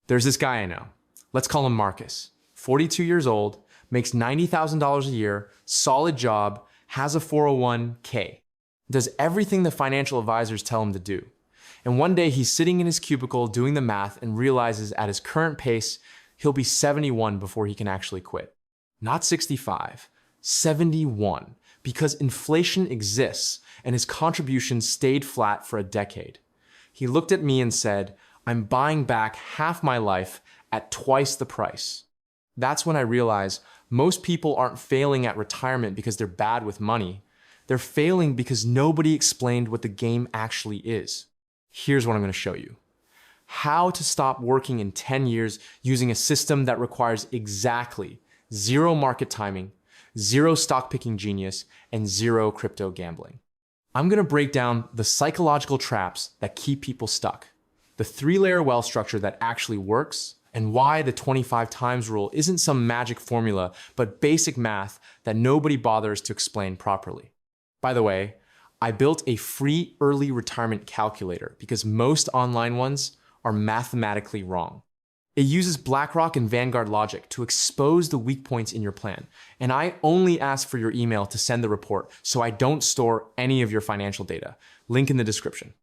There's this guy I know. Let's call him Marcus. 42 years old, makes $90,000 a year, solid job, has a 401k, does everything the financial advisors tell him to do. And one day he's sitting in his cubicle doing the math and realizes at his current pace, he'll be 71 before he can actually quit. Not 65, 71, because inflation exists and his contributions stayed flat for a decade. He looked at me and said, I'm buying back half my life at twice the price. That's when I realized most people aren't failing at retirement because they're bad with money. They're failing because nobody explained what the game actually is. Here's what I'm going to show you. How to stop working in 10 years using a system that requires exactly 0 market timing, 0 stock picking genius, and 0 crypto gambling. I'm going to break down the psychological traps that keep people stuck, the 3-layer wealth structure that actually works, and why the 25 times rule isn't some magic formula, but basic math that nobody bothers to explain properly. By the way, I built a free early retirement calculator because most online ones are mathematically wrong. It uses BlackRock and Vanguard logic to expose the weak points in your plan. And I only ask for your email to send the report, so I don't store any of your financial data. Link in the description.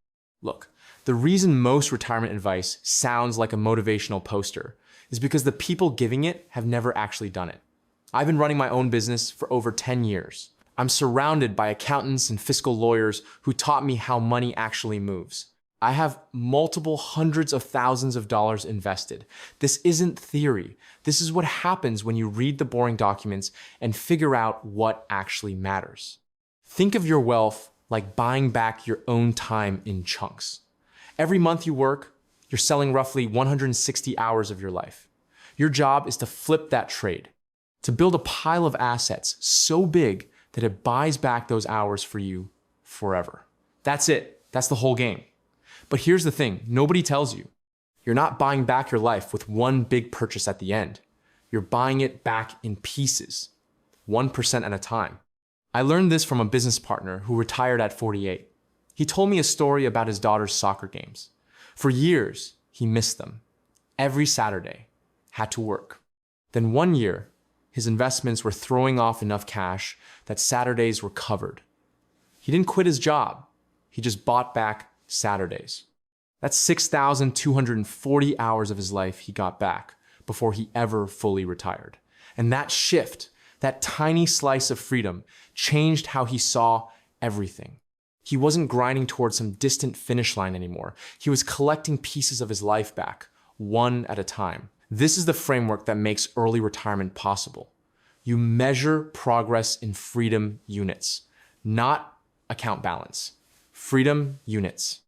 Look, the reason most retirement advice sounds like a motivational poster is because the people giving it have never actually done it. I've been running my own business for over 10 years. I'm surrounded by accountants and fiscal lawyers who taught me how money actually moves. I have multiple hundreds of thousands of dollars invested. This isn't theory. This is what happens when you read the boring documents and figure out what actually matters. Think of your wealth like buying back your own time in chunks. Every month you work, you're selling roughly 160 hours of your life. Your job is to flip that trade, to build a pile of assets so big that it buys back those hours for you forever. That's it. That's the whole game. But here's the thing, nobody tells you. You're not buying back your life with one big purchase at the end. You're buying it back in pieces, 1% at a time. I learned this from a business partner who retired at 48. He told me a story about his daughter's soccer games. For years, he missed them. Every Saturday, had to work. Then one year, his investments were throwing off enough cash that Saturdays were covered. He didn't quit his job. He just bought back Saturdays. That's 6,240 hours of his life he got back before he ever fully retired. And that shift, that tiny slice of freedom, changed how he saw everything. He wasn't grinding towards some distant finish line anymore. He was collecting pieces of his life back, one at a time. This is the framework that makes early retirement possible. You measure progress in freedom units, not account balance. Freedom units.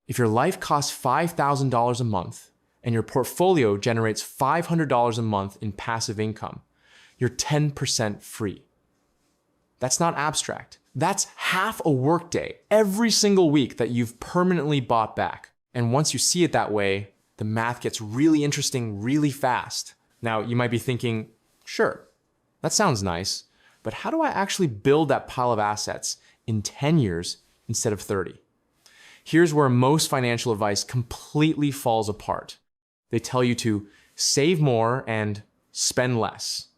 If your life costs $5,000 a month and your portfolio generates $500 a month in passive income, you're 10% free. That's not abstract. That's half a workday every single week that you've permanently bought back. And once you see it that way, the math gets really interesting really fast. Now, you might be thinking, sure, that sounds nice, but how do I actually build that pile of assets in 10 years instead of 30? Here's where most financial advice completely falls apart. They tell you to save more and spend less,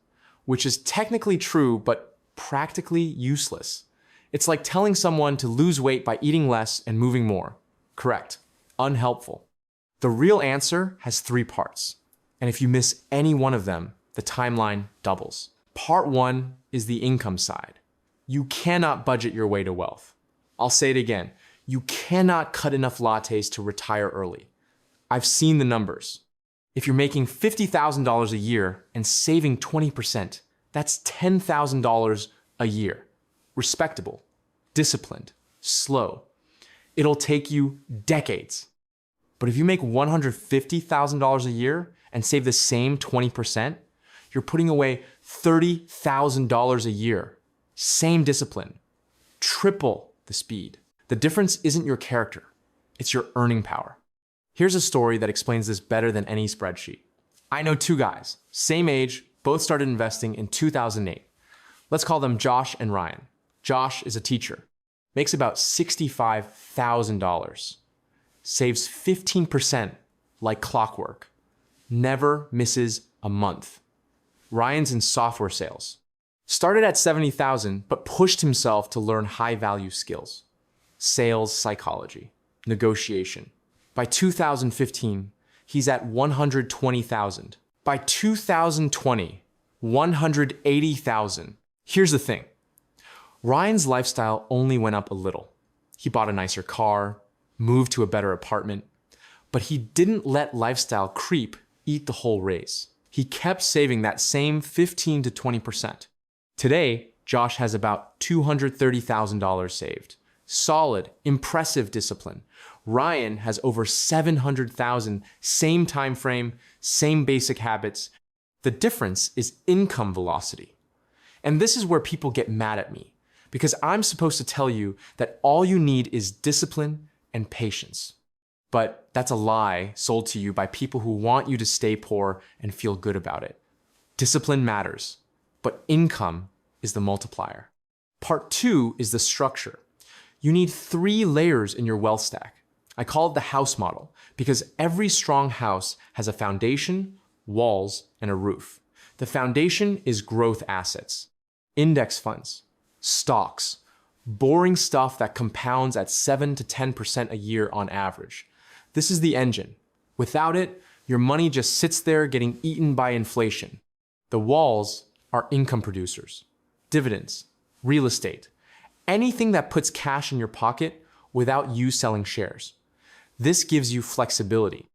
which is technically true, but practically useless. It's like telling someone to lose weight by eating less and moving more. Correct. Unhelpful. The real answer has 3 parts. And if you miss any one of them, the timeline doubles. Part 1 is the income side. You cannot budget your way to wealth. I'll say it again. You cannot cut enough lattes to retire early. I've seen the numbers. If you're making $50,000 a year and saving 20%, that's $10,000 a year. Respectable, disciplined, slow. It'll take you decades. But if you make $150,000 a year and save the same 20%, you're putting away $30,000 a year. Same discipline, triple the speed. The difference isn't your character, it's your earning power. Here's a story that explains this better than any spreadsheet. I know 2 guys, same age, both started investing in 2008. Let's call them Josh and Ryan. Josh is a teacher, makes about $65,000, saves 15% like clockwork, never misses a month. Ryan's in software sales. Started at 70,000, but pushed himself to learn high-value skills. Sales psychology, negotiation. By 2015, he's at 120,000. By 2020, 180,000. Here's the thing. Ryan's lifestyle only went up a little. He bought a nicer car, moved to a better apartment, but he didn't let lifestyle creep eat the whole raise. He kept saving that same 15 to 20%. Today, Josh has about $230,000 saved. Solid, impressive discipline. Ryan has over 700,000, same time frame, same basic habits. The difference is income velocity. And this is where people get mad at me, because I'm supposed to tell you that all you need is discipline and patience. But that's a lie sold to you by people who want you to stay poor and feel good about it. Discipline matters, but income is the multiplier. Part 2 is the structure. You need 3 layers in your wealth stack. I call it the house model because every strong house has a foundation, walls, and a roof. The foundation is growth assets, index funds, stocks, boring stuff that compounds at 7 to 10% a year on average. This is the engine. Without it, your money just sits there getting eaten by inflation. The walls are income producers, dividends, real estate, anything that puts cash in your pocket without you selling shares. This gives you flexibility.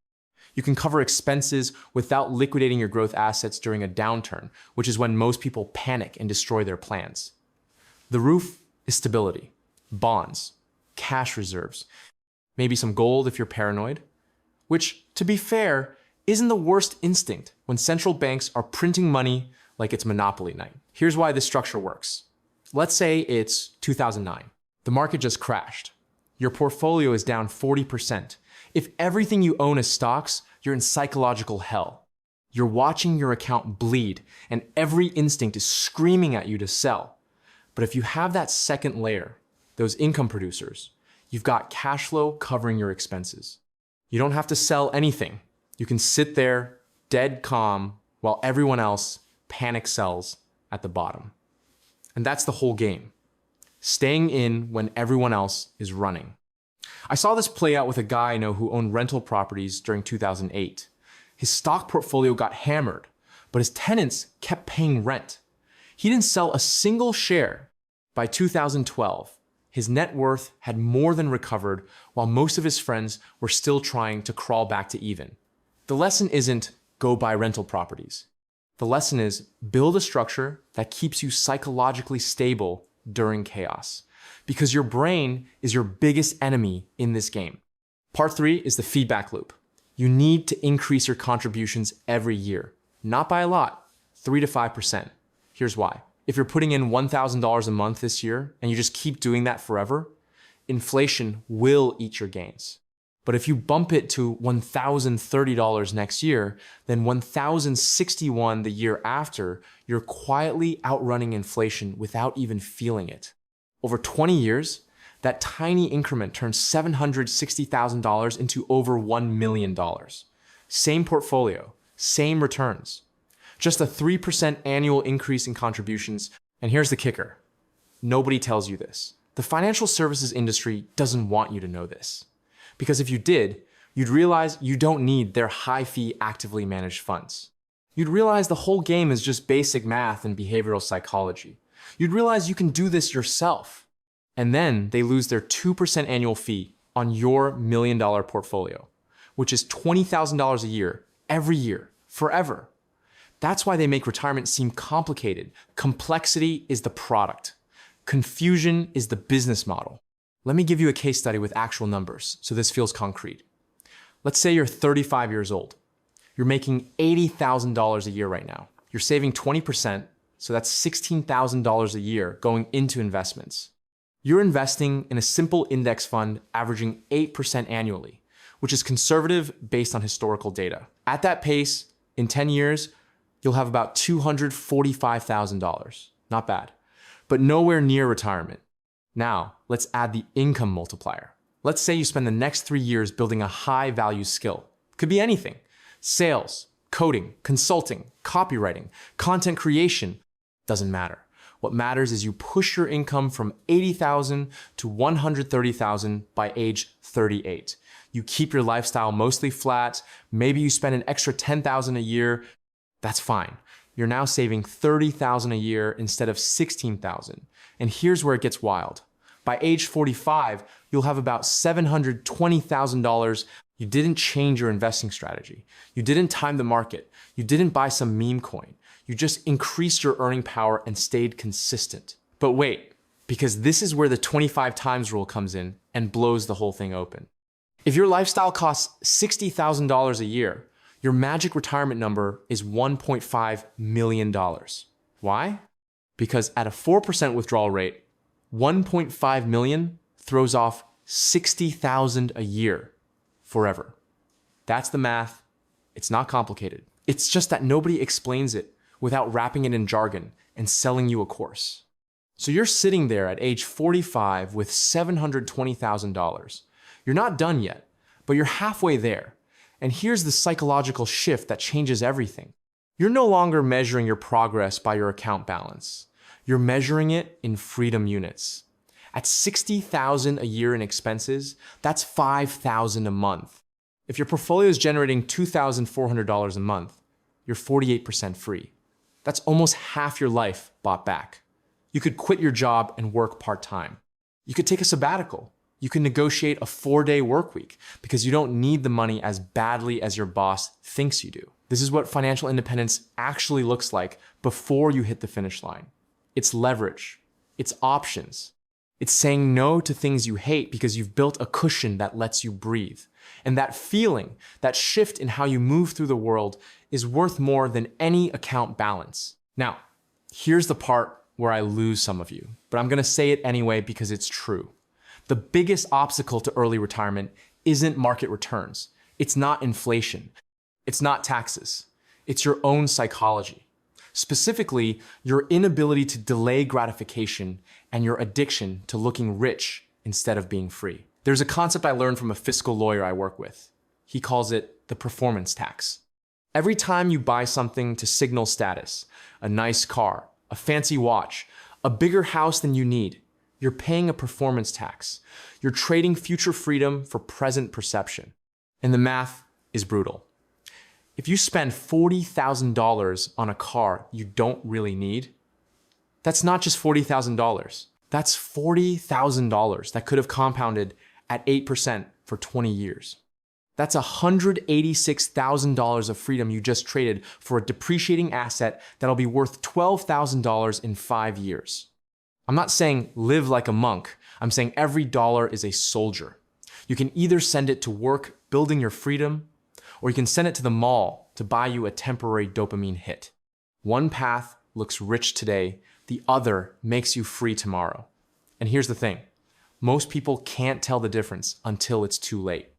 You can cover expenses without liquidating your growth assets during a downturn, which is when most people panic and destroy their plans. The roof is stability, bonds, cash reserves, maybe some gold if you're paranoid, which, to be fair, isn't the worst instinct when central banks are printing money like it's Monopoly night. Here's why this structure works. Let's say it's 2009. The market just crashed. Your portfolio is down 40%. If everything you own is stocks, you're in psychological hell. You're watching your account bleed, and every instinct is screaming at you to sell. But if you have that second layer, those income producers, you've got cash flow covering your expenses. You don't have to sell anything. You can sit there, dead calm, while everyone else panic sells at the bottom. And that's the whole game. Staying in when everyone else is running. I saw this play out with a guy I know who owned rental properties during 2008. His stock portfolio got hammered, but his tenants kept paying rent. He didn't sell a single share. By 2012, his net worth had more than recovered while most of his friends were still trying to crawl back to even. The lesson isn't go buy rental properties. The lesson is build a structure that keeps you psychologically stable during chaos, because your brain is your biggest enemy in this game. Part 3 is the feedback loop. You need to increase your contributions every year, not by a lot, 3 to 5%. Here's why. If you're putting in $1,000 a month this year and you just keep doing that forever, inflation will eat your gains. But if you bump it to $1,030 next year, then $1,061 the year after, you're quietly outrunning inflation without even feeling it. Over 20 years, that tiny increment turns $760,000 into over $1 million. Same portfolio, same returns. Just a 3% annual increase in contributions. And here's the kicker. Nobody tells you this. The financial services industry doesn't want you to know this. Because if you did, you'd realize you don't need their high-fee actively managed funds. You'd realize the whole game is just basic math and behavioral psychology. You'd realize you can do this yourself. And then they lose their 2% annual fee on your $1 million portfolio, which is $20,000 a year, every year, forever. That's why they make retirement seem complicated. Complexity is the product. Confusion is the business model. Let me give you a case study with actual numbers so this feels concrete. Let's say you're 35 years old. You're making $80,000 a year right now. You're saving 20%, so that's $16,000 a year going into investments. You're investing in a simple index fund averaging 8% annually, which is conservative based on historical data. At that pace, in 10 years, you'll have about $245,000. Not bad, but nowhere near retirement. Now, let's add the income multiplier. Let's say you spend the next 3 years building a high-value skill. Could be anything. Sales, Coding, consulting, copywriting, content creation, doesn't matter. What matters is you push your income from $80,000 to $130,000 by age 38. You keep your lifestyle mostly flat. Maybe you spend an extra $10,000 a year. That's fine. You're now saving $30,000 a year instead of $16,000. And here's where it gets wild. By age 45, you'll have about $720,000. You didn't change your investing strategy. You didn't time the market. You didn't buy some meme coin. You just increased your earning power and stayed consistent. But wait, because this is where the 25 times rule comes in and blows the whole thing open. If your lifestyle costs $60,000 a year, your magic retirement number is $1.5 million. Why? Because at a 4% withdrawal rate, 1.5 million throws off 60,000 a year forever. That's the math. It's not complicated. It's just that nobody explains it without wrapping it in jargon and selling you a course. So you're sitting there at age 45 with $720,000. You're not done yet, but you're halfway there. And here's the psychological shift that changes everything. You're no longer measuring your progress by your account balance. You're measuring it in freedom units. At $60,000 a year in expenses, that's $5,000 a month. If your portfolio is generating $2,400 a month, you're 48% free. That's almost half your life bought back. You could quit your job and work part-time. You could take a sabbatical. You can negotiate a 4-day work week because you don't need the money as badly as your boss thinks you do. This is what financial independence actually looks like before you hit the finish line. It's leverage. It's options. It's saying no to things you hate because you've built a cushion that lets you breathe. And that feeling, that shift in how you move through the world is worth more than any account balance. Now, here's the part where I lose some of you, but I'm gonna say it anyway because it's true. The biggest obstacle to early retirement isn't market returns. It's not inflation. It's not taxes. It's your own psychology. Specifically, your inability to delay gratification and your addiction to looking rich instead of being free. There's a concept I learned from a fiscal lawyer I work with. He calls it the performance tax. Every time you buy something to signal status, a nice car, a fancy watch, a bigger house than you need, you're paying a performance tax. You're trading future freedom for present perception. And the math is brutal. If you spend $40,000 on a car you don't really need, that's not just $40,000. That's $40,000 that could have compounded at 8% for 20 years. That's $186,000 of freedom you just traded for a depreciating asset that'll be worth $12,000 in 5 years. I'm not saying live like a monk. I'm saying every dollar is a soldier. You can either send it to work building your freedom, or you can send it to the mall to buy you a temporary dopamine hit. One path looks rich today, the other makes you free tomorrow. And here's the thing. Most people can't tell the difference until it's too late.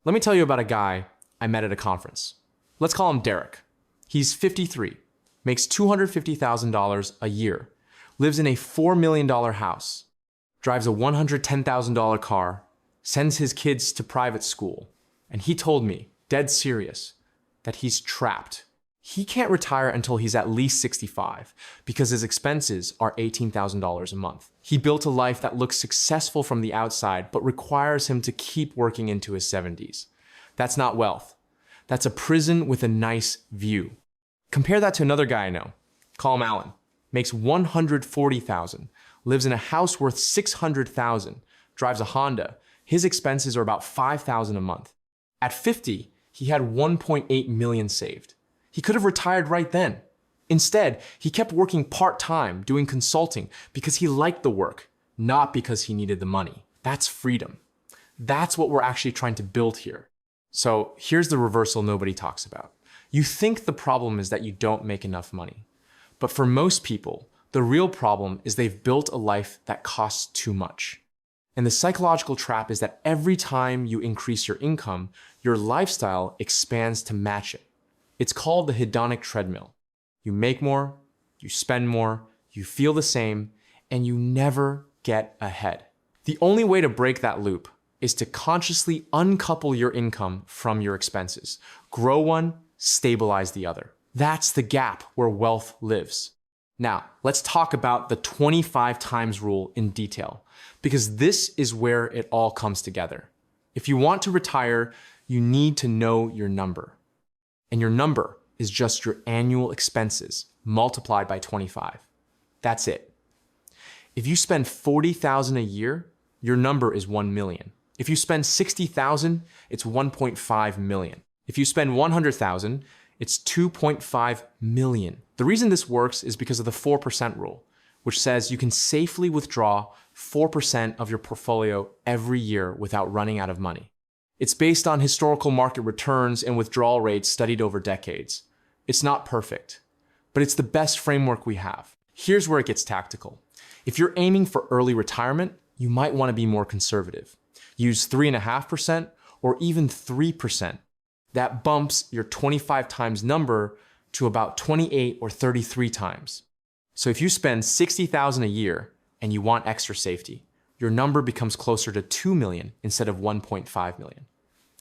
Let me tell you about a guy I met at a conference. Let's call him Derek. He's 53, makes $250,000 a year, lives in a $4 million house, drives a $110,000 car, sends his kids to private school. And he told me, dead serious, that he's trapped. He can't retire until he's at least 65 because his expenses are $18,000 a month. He built a life that looks successful from the outside, but requires him to keep working into his 70s. That's not wealth. That's a prison with a nice view. Compare that to another guy I know. Call him Alan. Makes $140,000, lives in a house worth $600,000, drives a Honda. His expenses are about $5,000 a month. At 50, he had $1.8 million saved. He could have retired right then. Instead, he kept working part-time, doing consulting because he liked the work, not because he needed the money. That's freedom. That's what we're actually trying to build here. So here's the reversal nobody talks about. You think the problem is that you don't make enough money. But for most people, the real problem is they've built a life that costs too much. And the psychological trap is that every time you increase your income, your lifestyle expands to match it. It's called the hedonic treadmill. You make more, you spend more, you feel the same, and you never get ahead. The only way to break that loop is to consciously uncouple your income from your expenses. Grow one stabilize the other. That's the gap where wealth lives. Now, let's talk about the 25 times rule in detail, because this is where it all comes together. If you want to retire, you need to know your number. And your number is just your annual expenses multiplied by 25. That's it. If you spend $40,000 a year, your number is 1 million. If you spend $60,000, it's 1.5 million. If you spend $100,000, it's 2.5 million. The reason this works is because of the 4% rule, which says you can safely withdraw 4% of your portfolio every year without running out of money. It's based on historical market returns and withdrawal rates studied over decades. It's not perfect, but it's the best framework we have. Here's where it gets tactical. If you're aiming for early retirement, you might want to be more conservative. Use 3.5% or even 3%. That bumps your 25 times number to about 28 or 33 times. So if you spend $60,000 a year and you want extra safety, your number becomes closer to 2 million instead of 1.5 million.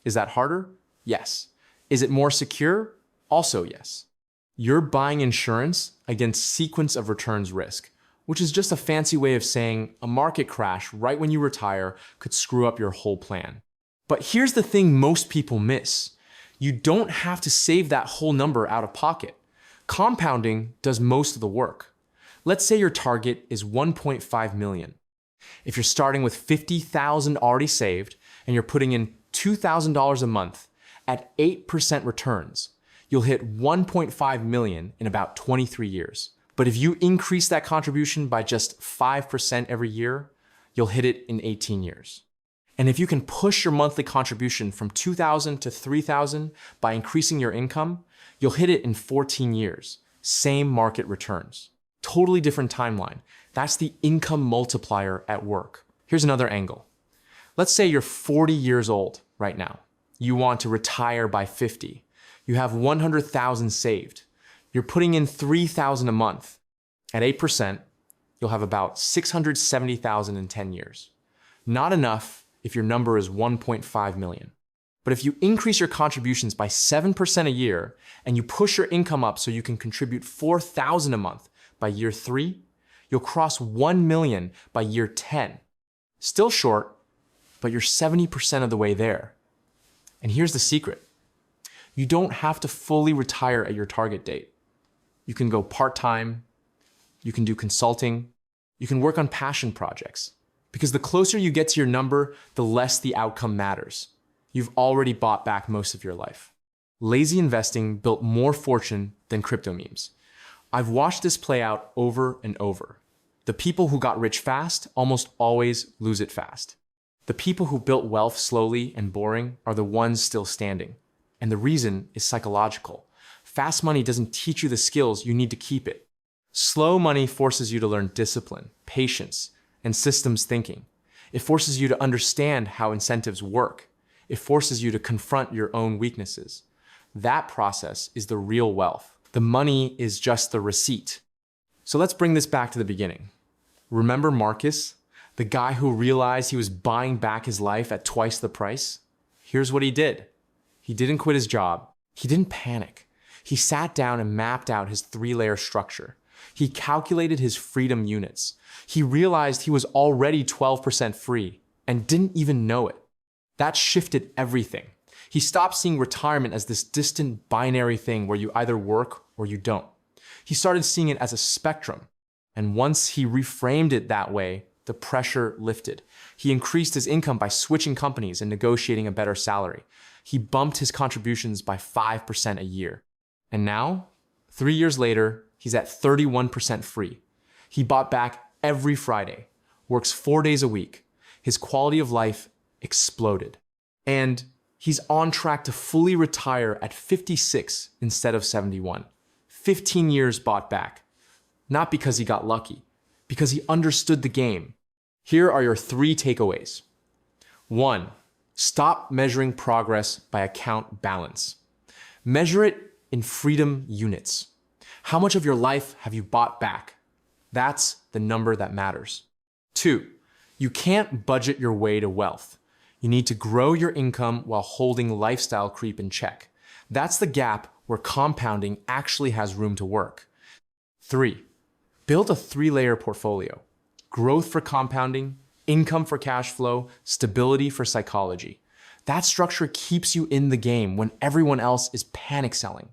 Is that harder? Yes. Is it more secure? Also yes. You're buying insurance against sequence of returns risk, which is just a fancy way of saying a market crash right when you retire could screw up your whole plan. But here's the thing most people miss. You don't have to save that whole number out of pocket. Compounding does most of the work. Let's say your target is 1.5 million. If you're starting with 50,000 already saved and you're putting in $2,000 a month at 8% returns, you'll hit 1.5 million in about 23 years. But if you increase that contribution by just 5% every year, you'll hit it in 18 years. And if you can push your monthly contribution from $2,000 to $3,000 by increasing your income, you'll hit it in 14 years. Same market returns. Totally different timeline. That's the income multiplier at work. Here's another angle. Let's say you're 40 years old right now. You want to retire by 50. You have 100,000 saved. You're putting in 3,000 a month. At 8%, you'll have about 670,000 in 10 years. Not enough if your number is 1.5 million. But if you increase your contributions by 7% a year and you push your income up so you can contribute 4,000 a month by year 3, you'll cross 1 million by year 10. Still short, but you're 70% of the way there. And here's the secret. You don't have to fully retire at your target date. You can go part-time, you can do consulting, you can work on passion projects. Because the closer you get to your number, the less the outcome matters. You've already bought back most of your life. Lazy investing built more fortune than crypto memes. I've watched this play out over and over. The people who got rich fast almost always lose it fast. The people who built wealth slowly and boring are the ones still standing. And the reason is psychological. Fast money doesn't teach you the skills you need to keep it. Slow money forces you to learn discipline, patience, and systems thinking. It forces you to understand how incentives work. It forces you to confront your own weaknesses. That process is the real wealth. The money is just the receipt. So let's bring this back to the beginning. Remember Marcus, the guy who realized he was buying back his life at twice the price? Here's what he did. He didn't quit his job. He didn't panic. He sat down and mapped out his 3-layer structure. He calculated his freedom units. He realized he was already 12% free and didn't even know it. That shifted everything. He stopped seeing retirement as this distant binary thing where you either work or you don't. He started seeing it as a spectrum. And once he reframed it that way, the pressure lifted. He increased his income by switching companies and negotiating a better salary. He bumped his contributions by 5% a year. And now, 3 years later, he's at 31% free. He bought back every Friday, works 4 days a week. His quality of life exploded. And he's on track to fully retire at 56 instead of 71. 15 years bought back. Not because he got lucky, because he understood the game. Here are your 3 takeaways. 1, stop measuring progress by account balance. Measure it in freedom units. How much of your life have you bought back? That's the number that matters. 2, you can't budget your way to wealth. You need to grow your income while holding lifestyle creep in check. That's the gap where compounding actually has room to work. 3. Build a 3-layer portfolio. Growth for compounding, income for cash flow, stability for psychology. That structure keeps you in the game when everyone else is panic selling.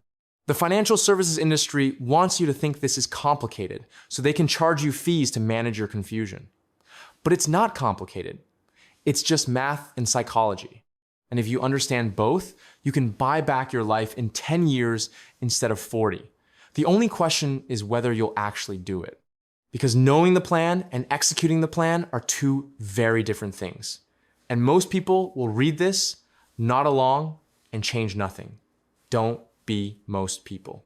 The financial services industry wants you to think this is complicated, so they can charge you fees to manage your confusion. But it's not complicated. It's just math and psychology. And if you understand both, you can buy back your life in 10 years instead of 40. The only question is whether you'll actually do it. Because knowing the plan and executing the plan are two very different things. And most people will read this, nod along, and change nothing. Don't be most people.